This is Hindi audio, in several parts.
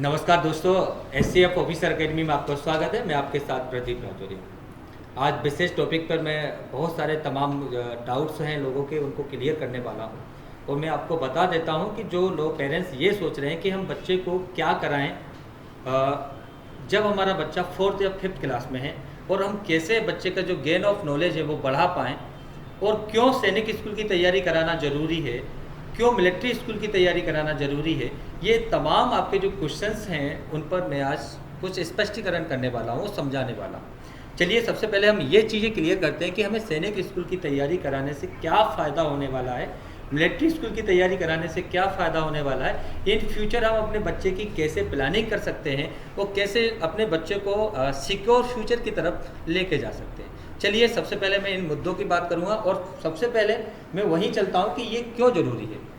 नमस्कार दोस्तों, एससीएफ ऑफिसर एकेडमी में आपका स्वागत है। मैं आपके साथ प्रदीप राजौरी। आज विशेष टॉपिक पर मैं बहुत सारे तमाम डाउट्स हैं लोगों के, उनको क्लियर करने वाला हूं। और मैं आपको बता देता हूं कि जो लोग पेरेंट्स ये सोच रहे हैं कि हम बच्चे को क्या कराएं जब हमारा बच्चा 4th या 5th क्लास में है, और हम कैसे बच्चे का जो गेन ऑफ नॉलेज है वो बढ़ा पाएँ, और क्यों सैनिक स्कूल की तैयारी कराना ज़रूरी है, क्यों मिलिट्री स्कूल की तैयारी कराना ज़रूरी है, ये तमाम आपके जो क्वेश्चंस हैं उन पर मैं आज कुछ स्पष्टीकरण करने वाला हूँ, समझाने वाला हूँ। चलिए सबसे पहले हम ये चीज़ें क्लियर करते हैं कि हमें सैनिक स्कूल की तैयारी कराने से क्या फ़ायदा होने वाला है, मिलिट्री स्कूल की तैयारी कराने से क्या फ़ायदा होने वाला है, इन फ्यूचर हम अपने बच्चे की कैसे प्लानिंग कर सकते हैं और कैसे अपने बच्चे को सिक्योर फ्यूचर की तरफ लेके जा सकते हैं। चलिए सबसे पहले मैं इन मुद्दों की बात करूंगा, और सबसे पहले मैं वहीं चलता हूं कि ये क्यों ज़रूरी है।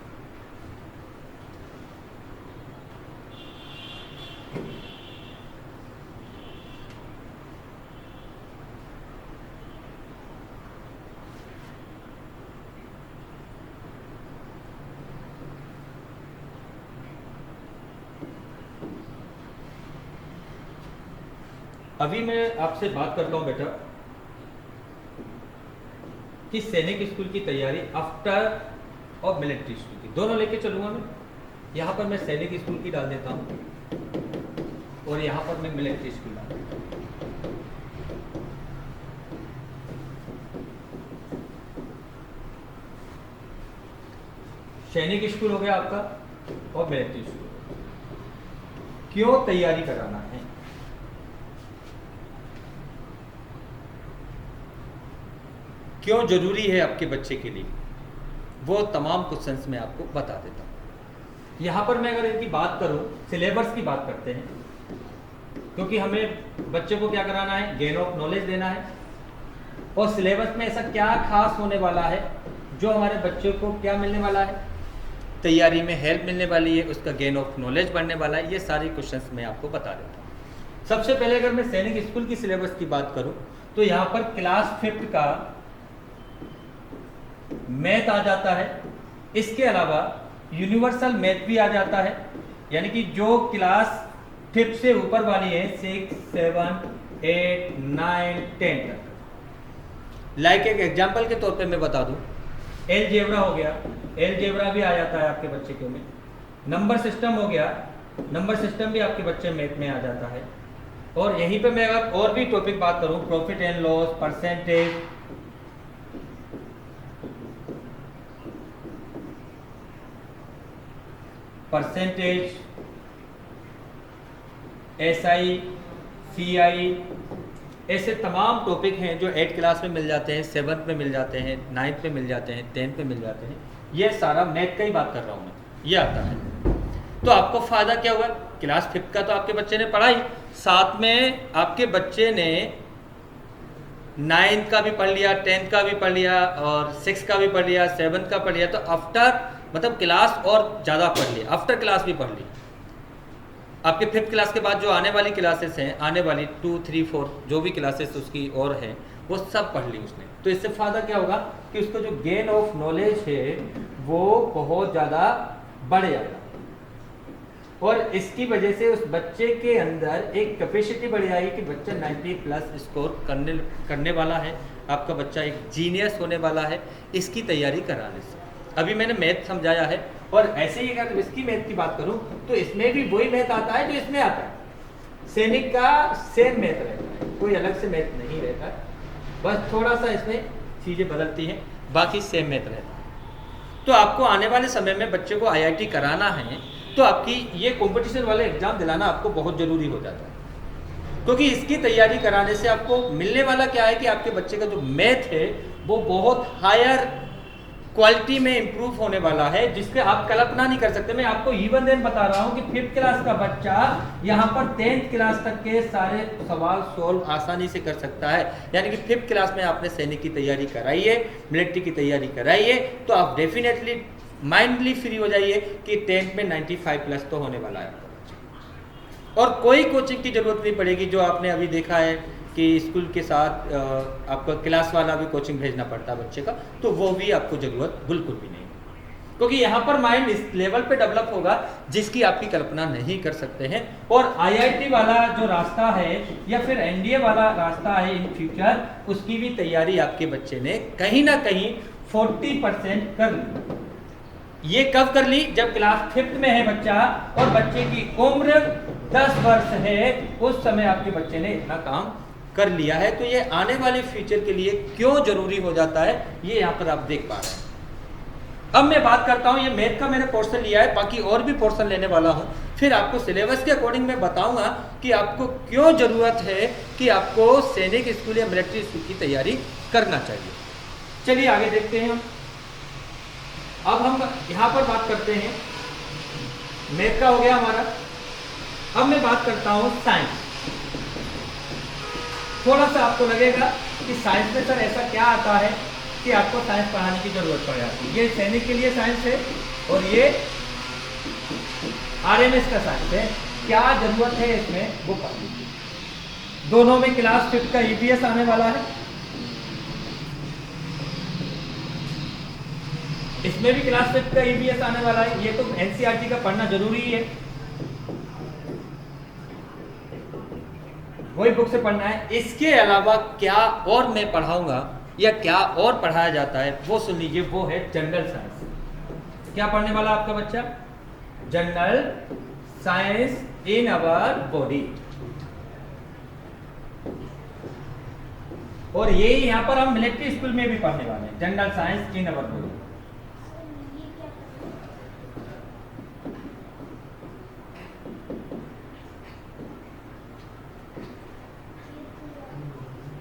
अभी मैं आपसे बात करता हूं बेटा कि सैनिक स्कूल की तैयारी आफ्टर और मिलिट्री स्कूल की, दोनों लेके चलूंगा मैं। यहाँ पर मैं सैनिक स्कूल की डाल देता हूँ और यहाँ पर मैं मिलिट्री स्कूल डाल देता हूँ। सैनिक स्कूल हो गया आपका और मिलिट्री स्कूल। क्यों तैयारी कराना है, क्यों जरूरी है आपके बच्चे के लिए, वो तमाम क्वेश्चंस मैं आपको बता देता हूँ। यहाँ पर मैं अगर इनकी बात करूँ, सिलेबस की बात करते हैं, क्योंकि हमें बच्चे को क्या कराना है, गेन ऑफ नॉलेज देना है। और सिलेबस में ऐसा क्या खास होने वाला है जो हमारे बच्चे को क्या मिलने वाला है, तैयारी में हेल्प मिलने वाली है, उसका गेन ऑफ नॉलेज बढ़ने वाला है, ये सारे क्वेश्चंस मैं आपको बता देता हूँ। सबसे पहले अगर मैं सैनिक स्कूल की सिलेबस की बात करूँ तो यहाँ पर क्लास 5th का मैथ आ जाता है। इसके अलावा यूनिवर्सल मैथ भी आ जाता है, यानी कि जो क्लास 5th से ऊपर वाली है, 6, 7, 8, 9, 10 तक। लाइक एक एग्जांपल के तौर पे मैं बता दूं, एलजेब्रा हो गया, एलजेब्रा भी आ जाता है आपके बच्चे के में। नंबर सिस्टम हो गया, नंबर सिस्टम भी आपके बच्चे मैथ में आ जाता है। और यहीं पे मैं अगर और भी टॉपिक बात करूं, profit and loss, percentage, SI, CI, ऐसे तमाम टॉपिक हैं जो 8th क्लास में मिल जाते हैं, 7th में मिल जाते हैं, 9th में मिल जाते हैं, 10th में मिल जाते हैं। ये सारा मैथ का ही बात कर रहा हूँ मैं, ये आता है। तो आपको फ़ायदा क्या हुआ, क्लास 5th का तो आपके बच्चे ने पढ़ा ही, साथ में आपके बच्चे ने 9th का भी पढ़ लिया, 10th का भी पढ़ लिया, और 6th का भी पढ़ लिया, 7th का पढ़ लिया। तो आफ्टर मतलब क्लास और ज़्यादा पढ़ लिया, आफ्टर क्लास भी पढ़ ली। आपके 5th क्लास के बाद जो आने वाली क्लासेस हैं, आने वाली 2, 3, 4 जो भी क्लासेस उसकी और हैं, वो सब पढ़ ली उसने। तो इससे फ़ायदा क्या होगा कि उसका जो गेन ऑफ नॉलेज है वो बहुत ज़्यादा बढ़ जाएगा, और इसकी वजह से उस बच्चे के अंदर एक कैपेसिटी बढ़ जाएगी कि बच्चा 90+ स्कोर करने वाला है, आपका बच्चा एक जीनियस होने वाला है इसकी तैयारी कराने से। अभी मैंने मैथ समझाया है, और ऐसे ही अगर इसकी मैथ की बात करूं तो इसमें भी वही मैथ आता है जो इसमें आता है। सैनिक का सेम मैथ रहता है, कोई अलग से मैथ नहीं रहता है, बस थोड़ा सा इसमें चीज़ें बदलती हैं, बाकी सेम मैथ रहता है। तो आपको आने वाले समय में बच्चे को IIT कराना है तो आपकी ये कंपटीशन वाले एग्जाम दिलाना आपको बहुत ज़रूरी हो जाता है, क्योंकि इसकी तैयारी कराने से आपको मिलने वाला क्या है कि आपके बच्चे का जो मैथ है वो बहुत हायर क्वालिटी में इंप्रूव होने वाला है, जिसके आप कल्पना नहीं कर सकते। मैं आपको इवन देन बता रहा हूं कि 5th क्लास का बच्चा यहां पर 10th क्लास तक के सारे सवाल सोल्व आसानी से कर सकता है। यानी कि 5th क्लास में आपने सैनिक की तैयारी कराई है, मिलिट्री की तैयारी कराई है, तो आप डेफिनेटली माइंडली फ्री हो जाइए कि 10th में 95+ तो होने वाला है आपका बच्चा। और कोई कोचिंग की जरूरत नहीं पड़ेगी, जो आपने अभी देखा है कि स्कूल के साथ आपका क्लास वाला भी कोचिंग भेजना पड़ता है बच्चे का, तो वो भी आपको ज़रूरत बिल्कुल भी नहीं। क्योंकि यहाँ पर माइंड इस लेवल पे डेवलप होगा जिसकी आपकी कल्पना नहीं कर सकते हैं। और आईआईटी वाला जो रास्ता है या फिर एनडीए वाला रास्ता है इन फ्यूचर, उसकी भी तैयारी आपके बच्चे ने कहीं ना कहीं 40% कर ली। ये कब कर ली? जब क्लास 5th में है बच्चा और बच्चे की उम्र 10 वर्ष है, उस समय आपके बच्चे ने इतना काम कर लिया है। तो ये आने वाले फ्यूचर के लिए क्यों जरूरी हो जाता है, ये यहाँ पर आप देख पा रहे हैं। अब मैं बात करता हूँ, ये मैथ का मैंने पोर्शन लिया है, बाकी और भी पोर्शन लेने वाला हूँ, फिर आपको सिलेबस के अकॉर्डिंग मैं बताऊंगा कि आपको क्यों जरूरत है कि आपको सैनिक स्कूल या मिलिट्री स्कूल की तैयारी करना चाहिए। चलिए आगे देखते हैं। अब हम यहाँ पर बात करते हैं, मैथ का हो गया हमारा। अब मैं बात करता हूँ साइंस। थोड़ा सा आपको लगेगा कि साइंस में सर ऐसा क्या आता है कि आपको साइंस पढ़ाने की जरूरत पड़ जाती है। ये सैनिक के लिए साइंस है और ये आरएमएस का साइंस है, क्या जरूरत है इसमें वो पढ़ लीजिए। दोनों में क्लास 5th का ईपीएस आने वाला है, इसमें भी क्लास 5th का ईपीएस आने वाला है। ये तो एनसीईआरटी का पढ़ना जरूरी है, वही बुक से पढ़ना है। इसके अलावा क्या और मैं पढ़ाऊंगा या क्या और पढ़ाया जाता है वो सुन लीजिए, वो है जनरल साइंस। क्या पढ़ने वाला आपका बच्चा? General science in our body. और ये यहां पर हम मिलिट्री स्कूल में भी पढ़ने वाले हैं, general science in our body.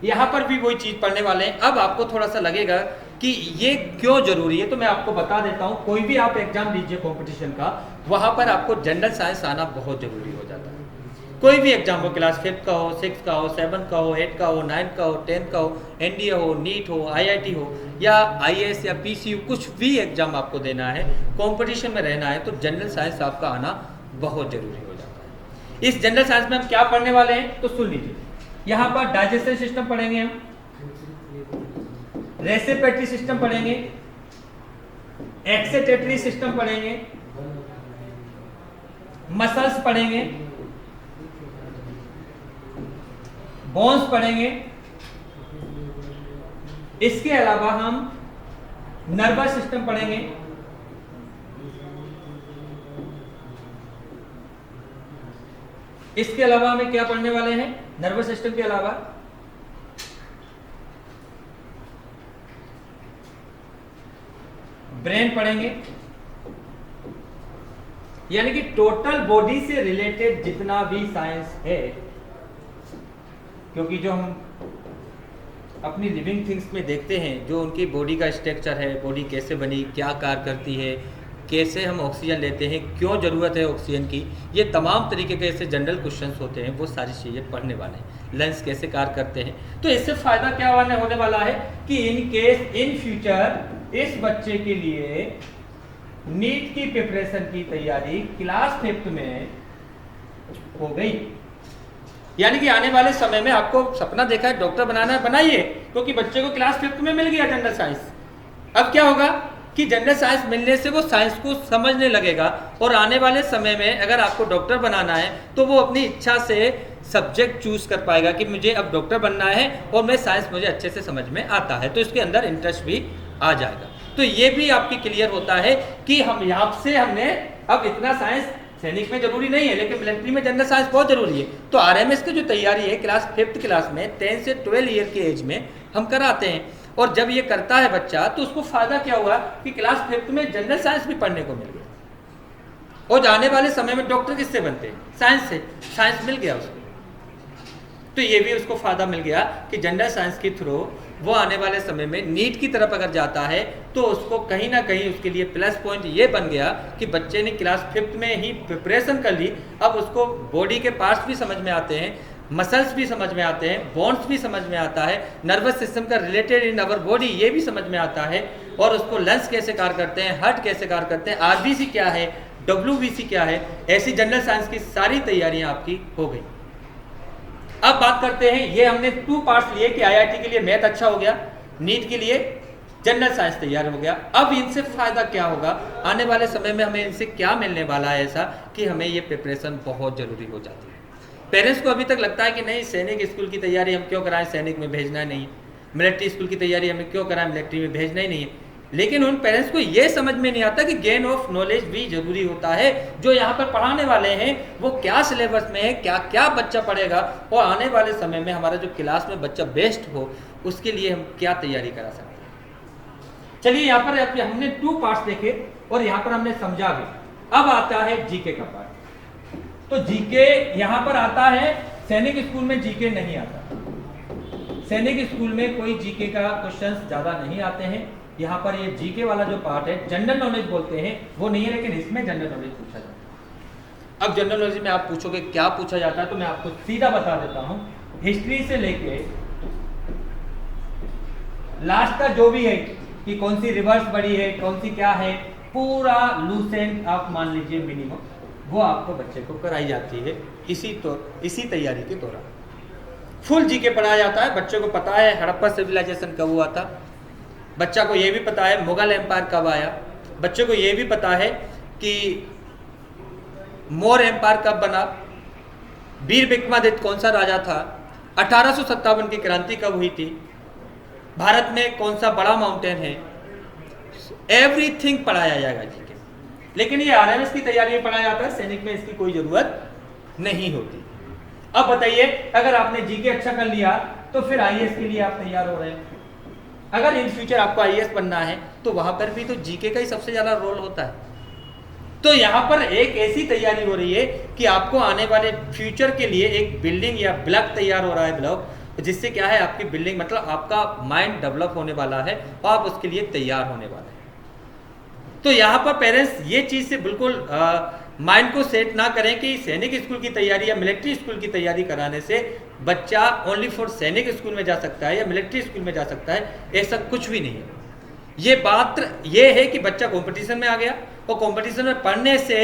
यहां पर भी वही चीज पढ़ने वाले हैं। अब आपको थोड़ा सा लगेगा कि ये क्यों जरूरी है, तो मैं आपको बता देता हूं। कोई भी आप एग्जाम दीजिए कंपटीशन का, वहां पर आपको जनरल साइंस आना बहुत जरूरी हो जाता है। कोई भी एग्जाम हो, क्लास 5th का हो, 6th का हो, 7th का हो, 8th का हो, 9th का हो, 10th का हो, एनडीए हो, नीट हो, आईआईटी हो या आईएएस या पीसीयू, कुछ भी एग्जाम आपको देना है, कंपटीशन में रहना है, तो जनरल साइंस आपका आना बहुत जरूरी हो जाता है। इस जनरल साइंस में हम क्या पढ़ने वाले हैं तो सुन लीजिए। यहाँ पर डाइजेस्टिव सिस्टम पढ़ेंगे हम, रेस्पिरेटरी सिस्टम पढ़ेंगे, एक्सेटेटरी सिस्टम पढ़ेंगे, मसल्स पढ़ेंगे, बोन्स पढ़ेंगे। इसके अलावा हम नर्वस सिस्टम पढ़ेंगे, इसके अलावा हमें क्या पढ़ने वाले हैं? नर्वस सिस्टम के अलावा ब्रेन पढ़ेंगे, यानी कि टोटल बॉडी से रिलेटेड जितना भी साइंस है, क्योंकि जो हम अपनी लिविंग थिंग्स में देखते हैं, जो उनकी बॉडी का स्ट्रक्चर है, बॉडी कैसे बनी, क्या कार्य करती है, कैसे हम ऑक्सीजन लेते हैं, क्यों ज़रूरत है ऑक्सीजन की, ये तमाम तरीके के ऐसे जनरल क्वेश्चंस होते हैं, वो सारी चीज़ें पढ़ने वाले हैं। लंग्स कैसे कार्य करते हैं, तो इससे फ़ायदा क्या होने वाला है कि इन केस इन फ्यूचर इस बच्चे के लिए नीट की प्रिपरेशन की तैयारी क्लास 5th में हो गई। यानी कि आने वाले समय में आपको सपना देखा है डॉक्टर बनाना है, बनाइए, क्योंकि बच्चे को क्लास 5th में मिल गया जनरल साइंस। अब क्या होगा कि जनरल साइंस मिलने से वो साइंस को समझने लगेगा, और आने वाले समय में अगर आपको डॉक्टर बनाना है तो वो अपनी इच्छा से सब्जेक्ट चूज कर पाएगा कि मुझे अब डॉक्टर बनना है और मैं साइंस मुझे अच्छे से समझ में आता है, तो इसके अंदर इंटरेस्ट भी आ जाएगा। तो ये भी आपकी क्लियर होता है कि हम यहाँ से हमने अब इतना साइंस सैनिक में जरूरी नहीं है, लेकिन मिलिट्री में जनरल साइंस बहुत जरूरी है। तो आरएमएस की जो तैयारी है क्लास 5th क्लास में 10 से 12 ईयर की एज में हम कराते हैं, और जब ये करता है बच्चा तो उसको फायदा क्या हुआ कि क्लास 5th में जनरल साइंस भी पढ़ने को मिल गया, और जाने वाले समय में डॉक्टर किससे बनते हैं? साइंस से। साइंस मिल गया उसको, तो ये भी उसको फायदा मिल गया कि जनरल साइंस के थ्रू वो आने वाले समय में नीट की तरफ अगर जाता है तो उसको कहीं ना कहीं उसके लिए प्लस पॉइंट ये बन गया कि बच्चे ने क्लास 5th में ही प्रिपरेशन कर ली। अब उसको बॉडी के पार्ट्स भी समझ में आते हैं, मसल्स भी समझ में आते हैं, बोन्स भी समझ में आता है, नर्वस सिस्टम का रिलेटेड इन अवर बॉडी ये भी समझ में आता है, और उसको लंग्स कैसे कार्य करते हैं, हार्ट कैसे कार्य करते हैं, आरबीसी क्या है, डब्ल्यूबीसी क्या है, ऐसी जनरल साइंस की सारी तैयारियां आपकी हो गई। अब बात करते हैं, ये हमने 2 पार्ट्स लिए कि आईआईटी के लिए मैथ अच्छा हो गया, नीट के लिए जनरल साइंस तैयार हो गया। अब इनसे फायदा क्या होगा, आने वाले समय में हमें इनसे क्या मिलने वाला है ऐसा कि हमें ये प्रिपरेशन बहुत जरूरी हो जाती है। पेरेंट्स को अभी तक लगता है कि नहीं सैनिक स्कूल की तैयारी हम क्यों कराएं, सैनिक में भेजना नहीं, मिलिट्री स्कूल की तैयारी हमें क्यों कराएं, मिलिट्री में भेजना ही नहीं है। लेकिन उन पेरेंट्स को ये समझ में नहीं आता कि गेन ऑफ नॉलेज भी जरूरी होता है। जो यहाँ पर पढ़ाने वाले हैं वो क्या सिलेबस में है, क्या क्या बच्चा पढ़ेगा, और आने वाले समय में हमारा जो क्लास में बच्चा बेस्ट हो उसके लिए हम क्या तैयारी करा सकते हैं। चलिए यहाँ पर हमने 2 पार्ट्स देखे और यहाँ पर हमने समझा भी। अब आता है जीके का पार्ट। तो जीके यहाँ पर आता है, सैनिक स्कूल में जीके नहीं आता, सैनिक स्कूल में कोई जीके का क्वेश्चंस ज्यादा नहीं आते हैं। यहाँ पर ये जीके वाला जो पार्ट है, जनरल नॉलेज बोलते हैं, वो नहीं है, लेकिन इसमें जनरल नॉलेज पूछा जाता है। अब जनरल नॉलेज में आप पूछोगे क्या पूछा जाता है, तो मैं आपको सीधा बता देता हूँ। हिस्ट्री से लेके लास्ट का जो भी है कि कौन सी रिवर्स बड़ी है, कौन सी क्या है, पूरा लूसेंट आप मान लीजिए मिनिमम, वो आपको बच्चे को कराई जाती है इसी तैयारी के दौरान। फुल जीके पढ़ाया जाता है। बच्चों को पता है हड़प्पा सिविलाइजेशन कब हुआ था, बच्चा को ये भी पता है मुगल एम्पायर कब आया, बच्चे को ये भी पता है कि मौर्य एम्पायर कब बना, वीर विक्रमादित्य कौन सा राजा था, 1857 की क्रांति कब हुई थी, भारत में कौन सा बड़ा माउंटेन है, एवरीथिंग पढ़ाया जाएगा जीके। लेकिन ये आरएमएस की तैयारी में पढ़ाया जाता है, सैनिक में इसकी कोई जरूरत नहीं होती। अब बताइए, अगर आपने जीके अच्छा कर लिया तो फिर आईएएस के लिए आप तैयार हो रहे हैं। अगर इन फ्यूचर आपको आईएएस बनना है तो वहां पर भी तो जीके का ही सबसे ज्यादा रोल होता है। तो यहाँ पर एक ऐसी तैयारी हो रही है कि आपको आने वाले फ्यूचर के लिए एक बिल्डिंग या ब्लॉक तैयार हो रहा है, ब्लॉक, जिससे क्या है आपकी बिल्डिंग मतलब आपका माइंड डेवलप होने वाला है और आप उसके लिए तैयार होने वाले हैं। तो यहाँ पर पेरेंट्स ये चीज से बिल्कुल माइंड को सेट ना करें कि सैनिक स्कूल की तैयारी या मिलिट्री स्कूल की तैयारी कराने से बच्चा ओनली फॉर सैनिक स्कूल में जा सकता है या मिलिट्री स्कूल में जा सकता है, ऐसा कुछ भी नहीं है। ये बात ये है कि बच्चा कंपटीशन में आ गया और कंपटीशन में पढ़ने से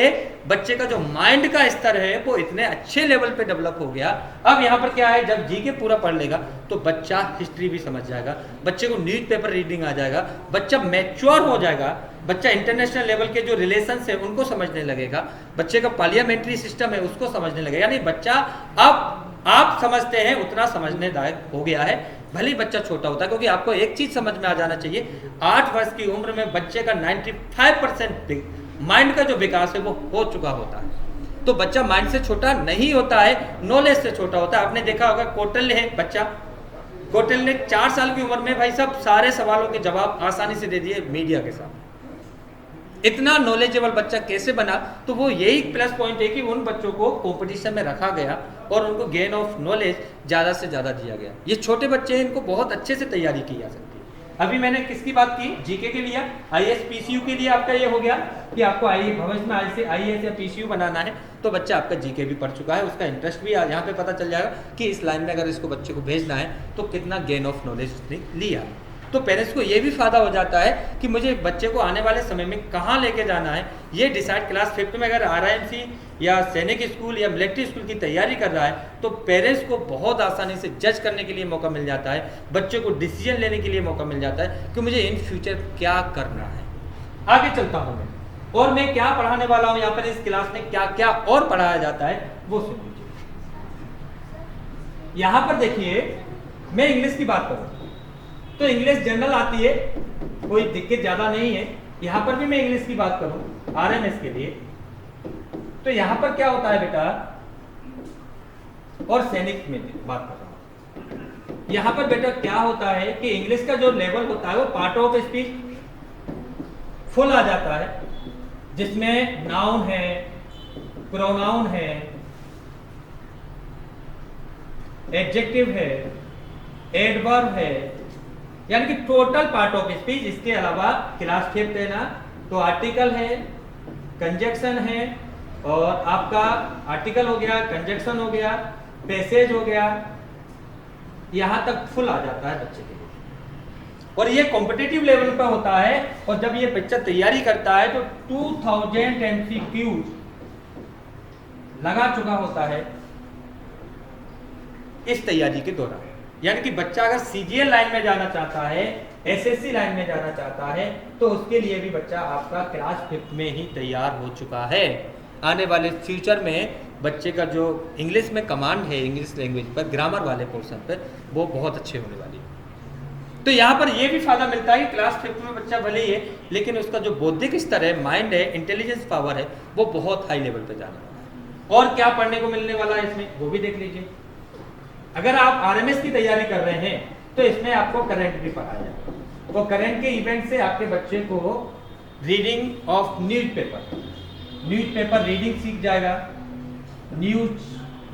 बच्चे का जो माइंड का स्तर है वो इतने अच्छे लेवल पे डेवलप हो गया। अब यहाँ पर क्या है, जब जीके पूरा पढ़ लेगा तो बच्चा हिस्ट्री भी समझ जाएगा, बच्चे को न्यूज़पेपर रीडिंग आ जाएगा, बच्चा मैच्योर हो जाएगा, बच्चा इंटरनेशनल लेवल के जो रिलेशंस है उनको समझने लगेगा, बच्चे का पार्लियामेंट्री सिस्टम है उसको समझने लगेगा। यानी बच्चा अब आप समझते हैं उतना समझने लायक हो गया है, भले ही बच्चा छोटा होता है। क्योंकि आपको एक चीज समझ में आ जाना चाहिए, 8 वर्ष की उम्र में बच्चे का 95% माइंड का जो विकास है वो हो चुका होता है। तो बच्चा माइंड से छोटा नहीं होता है, नॉलेज से छोटा होता है। आपने देखा होगा कौटिल्य है बच्चा, कौटिल्य ने 4 साल की उम्र में भाई साहब सारे सवालों के जवाब आसानी से दे दिए मीडिया के साथ। इतना नॉलेजेबल बच्चा कैसे बना? तो वो यही प्लस पॉइंट है कि उन बच्चों को कंपटीशन में रखा गया और उनको गेन ऑफ नॉलेज ज़्यादा से ज़्यादा दिया गया। ये छोटे बच्चे हैं, इनको बहुत अच्छे से तैयारी की जा सकती है। अभी मैंने किसकी बात की? जीके के लिए। आईएएस पीसीयू के लिए आपका ये हो गया कि आपको भविष्य में आईएएस या पीसीयू बनाना है तो बच्चा आपका जीके भी पढ़ चुका है, उसका इंटरेस्ट भी यहाँ पे पता चल जाएगा कि इस लाइन में अगर इसको बच्चे को भेजना है तो कितना गेन ऑफ नॉलेज उसने लिया। तो पेरेंट्स को ये भी फायदा हो जाता है कि मुझे बच्चे को आने वाले समय में कहाँ लेके जाना है ये डिसाइड। क्लास 5 में अगर आरआईएमसी या सैनिक स्कूल या मिलिट्री स्कूल की तैयारी कर रहा है तो पेरेंट्स को बहुत आसानी से जज करने के लिए मौका मिल जाता है, बच्चे को डिसीजन लेने के लिए मौका मिल जाता है कि मुझे इन फ्यूचर क्या करना है। आगे चलता हूँ मैं, और मैं क्या पढ़ाने वाला हूँ यहाँ पर इस क्लास में, क्या क्या और पढ़ाया जाता है वो सुन लीजिए। यहाँ पर देखिए, मैं इंग्लिश की बात करूँ तो इंग्लिश जनरल आती है, कोई दिक्कत ज्यादा नहीं है। यहां पर भी मैं इंग्लिश की बात करूं आरएमएस के लिए तो यहां पर क्या होता है बेटा, और सैनिक में बात कर रहा हूं। यहां पर बेटा क्या होता है कि इंग्लिश का जो लेवल होता है वो पार्ट ऑफ स्पीच फुल आ जाता है, जिसमें नाउन है, प्रोनाउन है, एडजेक्टिव है, एडवर्ब है, यानी कि टोटल पार्ट ऑफ स्पीच। इसके अलावा क्लास 5 देना तो आर्टिकल है, कंजक्शन है, और आपका आर्टिकल हो गया, कंजक्शन हो गया, पैसेज हो गया, यहां तक फुल आ जाता है बच्चे के लिए। और ये कॉम्पिटिटिव लेवल पर होता है, और जब ये बच्चा तैयारी करता है तो 2000 MCQ लगा चुका होता है इस तैयारी के दौरान। यानी कि बच्चा अगर सीजीएल लाइन में जाना चाहता है, एसएससी लाइन में जाना चाहता है तो उसके लिए भी बच्चा आपका क्लास 5th में ही तैयार हो चुका है। आने वाले फ्यूचर में बच्चे का जो इंग्लिश में कमांड है, इंग्लिश लैंग्वेज पर, ग्रामर वाले पोर्शन पर, वो बहुत अच्छे होने वाली है। तो यहाँ पर ये भी फायदा मिलता है कि क्लास 5th में बच्चा भले ही है, लेकिन उसका जो बौद्धिक स्तर है, माइंड है, इंटेलिजेंस पावर है, वो बहुत हाई लेवल पर जाने वाला है। और क्या पढ़ने को मिलने वाला है इसमें, वो भी देख लीजिए। अगर आप आरएमएस की तैयारी कर रहे हैं तो इसमें आपको करंट भी पढ़ाया जाएगा। वो करंट के इवेंट से आपके बच्चे को रीडिंग ऑफ न्यूज़पेपर रीडिंग सीख जाएगा, न्यूज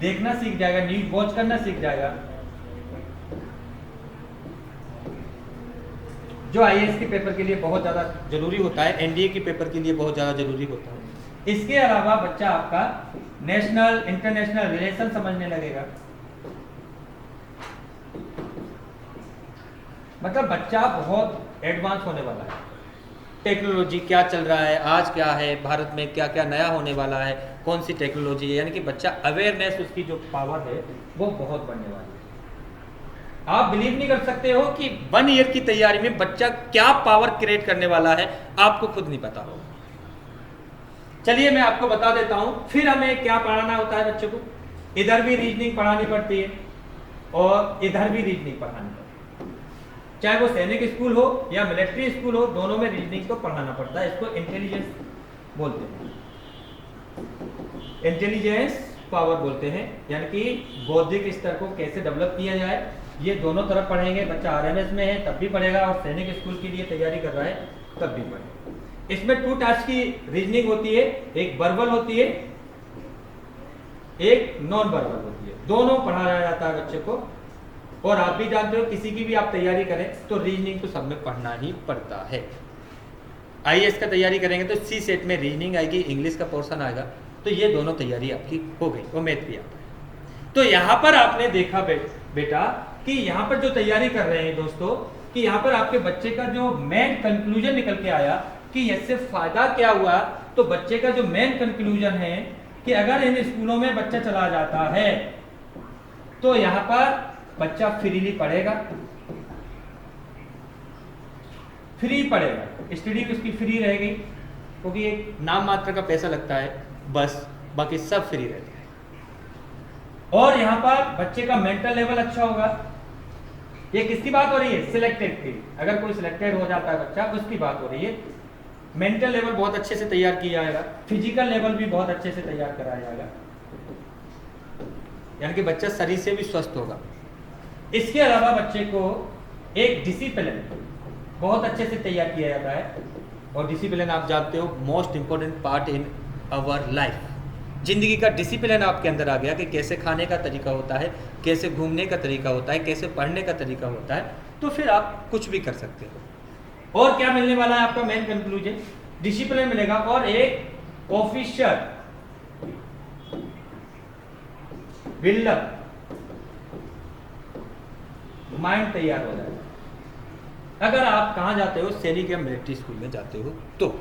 देखना सीख जाएगा, न्यूज वॉच करना सीख जाएगा, जो आईएएस के पेपर के लिए बहुत ज़्यादा जरूरी होता है, एनडीए के पेपर के लिए बहुत ज़्यादा जरूरी होता है। इसके अलावा बच्चा आपका नेशनल इंटरनेशनल रिलेशन समझने लगेगा। मतलब बच्चा बहुत एडवांस होने वाला है। टेक्नोलॉजी क्या चल रहा है, आज क्या है, भारत में क्या क्या नया होने वाला है, कौन सी टेक्नोलॉजी है, यानी कि बच्चा अवेयरनेस, उसकी जो पावर है वो बहुत बढ़ने वाली है। आप बिलीव नहीं कर सकते हो कि 1 ईयर की तैयारी में बच्चा क्या पावर क्रिएट करने वाला है, आपको खुद नहीं पता होगा। चलिए मैं आपको बता देता हूं। फिर हमें क्या पढ़ाना होता है बच्चों को, इधर भी रीजनिंग पढ़ानी पड़ती है और इधर भी रीजनिंग पढ़ानी पड़ती है। चाहे वो सैनिक स्कूल हो या मिलिट्री स्कूल हो, दोनों में रीजनिंग को पढ़ाना पड़ता है। इसको इंटेलिजेंस बोलते हैं, इंटेलिजेंस पावर बोलते हैं, यानी कि बौद्धिक स्तर को कैसे डेवलप किया जाए, ये दोनों तरफ पढ़ेंगे। बच्चा आरएमएस में है तब भी पढ़ेगा और सैनिक स्कूल के लिए तैयारी कर रहा है तब भी पढ़ेगा। इसमें 2 टाइप्स की रीजनिंग होती है, एक वर्बल होती है, एक नॉन वर्बल होती है। दोनों पढ़ाया जाता है बच्चे को। और आप भी जानते हो किसी की भी आप तैयारी करें तो रीजनिंग तो सब में पढ़ना ही पड़ता है। आईएएस का तैयारी करेंगे तो सी सेट में रीजनिंग आएगी, इंग्लिश का पोर्शन आएगा, तो ये दोनों तैयारी आपकी हो गई। और मैथ भी आता है। तो यहाँ पर आपने देखा बेटा कि यहाँ पर जो तैयारी कर रहे हैं दोस्तों, कि यहाँ पर आपके बच्चे का जो मेन कंक्लूजन निकल के आया कि इससे फायदा क्या हुआ। तो बच्चे का जो मेन कंक्लूजन है कि अगर इन स्कूलों में बच्चा चला जाता है तो यहाँ पर बच्चा फ्रीली पढ़ेगा, फ्री पढ़ेगा, स्टडी उसकी फ्री रहेगी, क्योंकि एक नाम मात्र का पैसा लगता है बस, बाकी सब फ्री रहता है। और यहाँ पर बच्चे का मेंटल लेवल अच्छा होगा। ये किसकी बात हो रही है, सिलेक्टेड की। अगर कोई सिलेक्टेड हो जाता है बच्चा, उसकी बात हो रही है। मेंटल लेवल बहुत अच्छे से तैयार किया जाएगा, फिजिकल लेवल भी बहुत अच्छे से तैयार कराया जाएगा, यानी कि बच्चा शरीर से भी स्वस्थ होगा। इसके अलावा बच्चे को एक डिसिप्लिन बहुत अच्छे से तैयार किया जाता है। और डिसिप्लिन आप जानते हो most important part in our life. जिंदगी का डिसिप्लिन आपके अंदर आ गया कि कैसे खाने का तरीका होता है, कैसे घूमने का तरीका होता है, कैसे पढ़ने का तरीका होता है, तो फिर आप कुछ भी कर सकते हो। और क्या मिलने वाला है आपका मेन कंक्लूजन, डिसिप्लिन मिलेगा और एक ऑफिशियल बिल्डअप माइंड तैयार हो जाएगा। अगर आप कहां जाते हो, सैनिक या मिलिट्री स्कूल में जाते हो, तो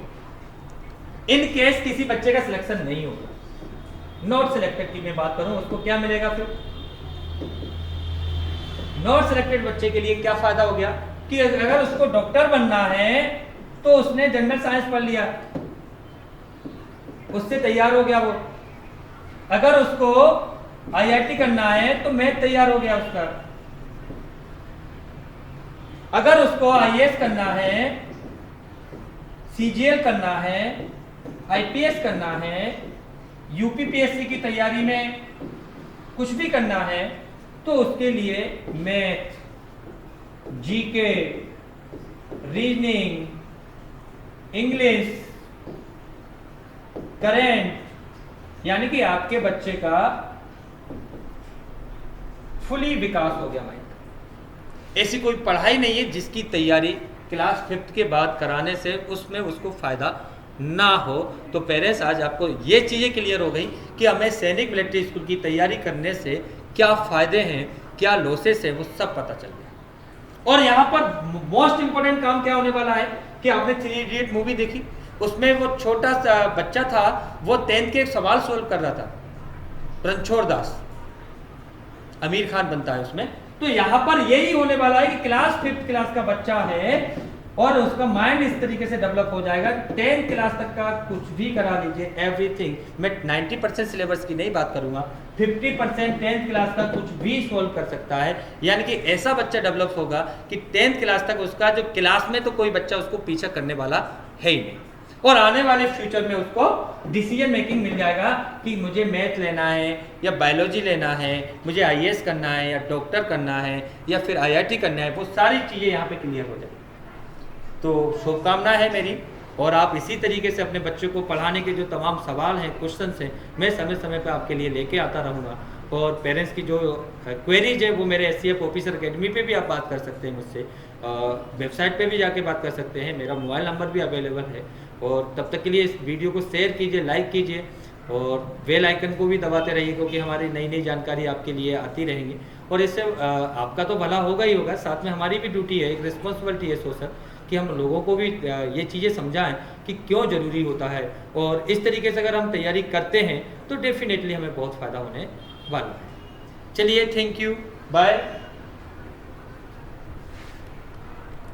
इन केस किसी बच्चे का सिलेक्शन नहीं होगा, नॉट सिलेक्टेड की मैं बात करूं, उसको क्या मिलेगा फिर? नॉट सिलेक्टेड बच्चे के लिए क्या फायदा हो गया कि अगर उसको डॉक्टर बनना है तो उसने जनरल साइंस पढ़ लिया, उससे तैयार हो गया वो। अगर उसको आईआईटी करना है तो मैथ तैयार हो गया उसका। अगर उसको आईएएस करना है, सीजीएल करना है, आईपीएस करना है, यूपीपीएससी की तैयारी में कुछ भी करना है, तो उसके लिए math, GK, reasoning, English, current, यानी कि आपके बच्चे का फुली विकास हो गया माइंड। ऐसी कोई पढ़ाई नहीं है जिसकी तैयारी क्लास 5th के बाद कराने से उसमें उसको फायदा ना हो। तो पेरेंट्स आज आपको ये चीजें क्लियर हो गई कि हमें सैनिक मिलिट्री स्कूल की तैयारी करने से क्या फायदे हैं, क्या लॉसेस है, वो सब पता चल गया। और यहाँ पर मोस्ट इंपोर्टेंट काम क्या होने वाला है कि आपने 3 इडियट मूवी देखी, उसमें वो छोटा सा बच्चा था, वो 10th के एक सवाल सोल्व कर रहा था, रणछोड़ दास, आमिर खान बनता है उसमें। तो यहाँ पर यही होने वाला है कि क्लास 5th क्लास का बच्चा है और उसका माइंड इस तरीके से डेवलप हो जाएगा। 10th क्लास तक का कुछ भी करा लीजिए, एवरीथिंग। मैं 90% सिलेबस की नहीं बात करूंगा, 50% 10th क्लास का कुछ भी सोल्व कर सकता है। यानी कि ऐसा बच्चा डेवलप होगा कि 10th क्लास तक उसका जो क्लास में तो कोई बच्चा उसको पीछा करने वाला है ही नहीं, और आने वाले फ्यूचर में उसको डिसीजन मेकिंग मिल जाएगा कि मुझे मैथ लेना है या बायोलॉजी लेना है, मुझे आईएएस करना है या डॉक्टर करना है या फिर आईआईटी करना है, वो सारी चीज़ें यहाँ पे क्लियर हो जाएगी। तो शुभकामना है मेरी, और आप इसी तरीके से अपने बच्चों को पढ़ाने के जो तमाम सवाल हैं, क्वेश्चंस हैं, मैं समय समय पर आपके लिए लेके आता रहूँगा। और पेरेंट्स की जो क्वेरीज है वो मेरे SCF ऑफिसर अकेडमी पे भी आप बात कर सकते हैं मुझसे, वेबसाइट पे भी जाके बात कर सकते हैं, मेरा मोबाइल नंबर भी अवेलेबल है। और तब तक के लिए इस वीडियो को शेयर कीजिए, लाइक कीजिए और बेल आइकन को भी दबाते रहिए, क्योंकि हमारी नई नई जानकारी आपके लिए आती रहेंगी। और इससे आपका तो भला होगा ही होगा, साथ में हमारी भी ड्यूटी है, एक रिस्पॉन्सिबिलिटी है सोशल, कि हम लोगों को भी ये चीज़ें समझाएं कि क्यों ज़रूरी होता है। और इस तरीके से अगर हम तैयारी करते हैं तो डेफिनेटली हमें बहुत फ़ायदा होने वाला है। चलिए, थैंक यू, बाय।